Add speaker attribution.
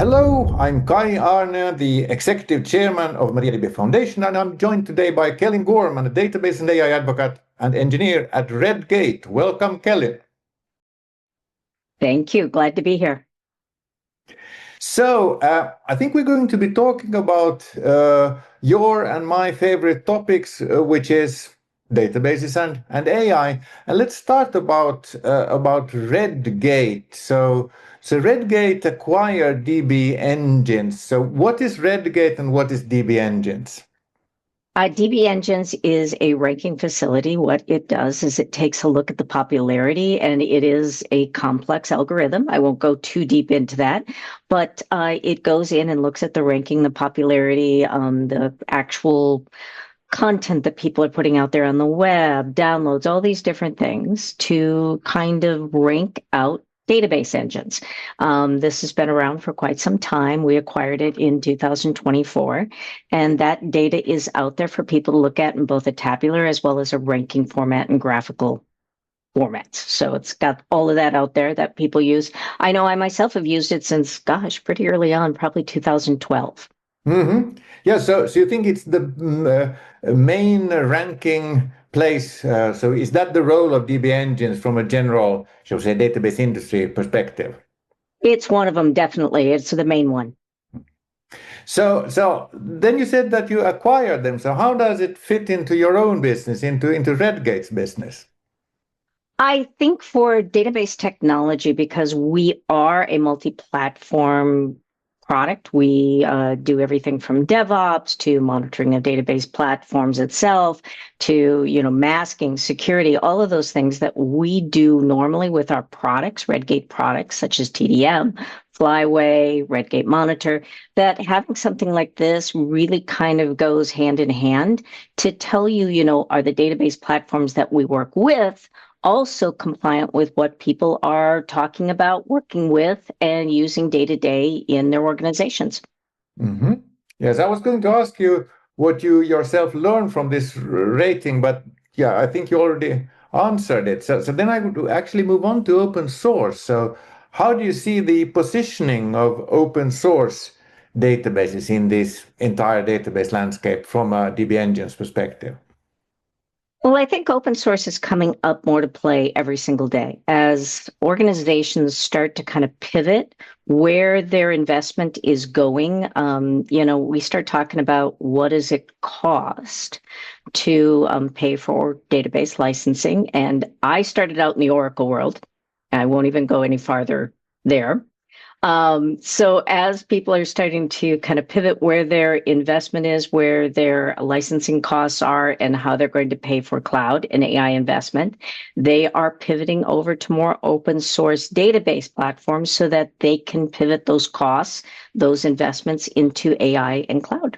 Speaker 1: Hello, I'm Kaj Arnö, the Executive Chairman of MariaDB Foundation, and I'm joined today by Kellyn Gorman, a database and AI advocate and engineer at Redgate. Welcome, Kellyn.
Speaker 2: Thank you. Glad to be here.
Speaker 1: So, I think we're going to be talking about your and my favorite topics, which is databases and AI. And let's start about Redgate. So Redgate acquired DB Engines. So what is Redgate and what is DB Engines?
Speaker 2: DB Engines is a ranking facility. What it does is it takes a look at the popularity, and it is a complex algorithm. I won't go too deep into that, but it goes in and looks at the ranking, the popularity, the actual content that people are putting out there on the web, downloads, all these different things to kind of rank out database engines. This has been around for quite some time. We acquired it in 2024, and that data is out there for people to look at in both a tabular as well as a ranking format and graphical formats. So it's got all of that out there that people use. I know I myself have used it since, pretty early on, probably 2012.
Speaker 1: Mm-hmm. Yeah, so you think it's the main ranking place? So is that the role of DB Engines from a general, shall we say, database industry perspective?
Speaker 2: It's one of them, definitely. It's the main one.
Speaker 1: So then you said that you acquired them. So how does it fit into your own business, into Redgate's business?
Speaker 2: I think for database technology, because we are a multi-platform product, we do everything from DevOps to monitoring of database platforms itself to, masking, security, all of those things that we do normally with our products, Redgate products such as TDM, Flyway, Redgate Monitor, that having something like this really kind of goes hand in hand to tell you, are the database platforms that we work with also compliant with what people are talking about, working with, and using day to day in their organizations.
Speaker 1: Mm-hmm. Yes, I was going to ask you what you yourself learned from this rating, but yeah, I think you already answered it. So then I would actually move on to open source. So how do you see the positioning of open source databases in this entire database landscape from a DB Engines perspective?
Speaker 2: Well, I think open source is coming up more to play every single day as organizations start to kind of pivot where their investment is going. We start talking about what does it cost to pay for database licensing. And I started out in the Oracle world. I won't even go any farther there. So as people are starting to kind of pivot where their investment is, where their licensing costs are, and how they're going to pay for cloud and AI investment, they are pivoting over to more open source database platforms so that they can pivot those costs, those investments into AI and cloud.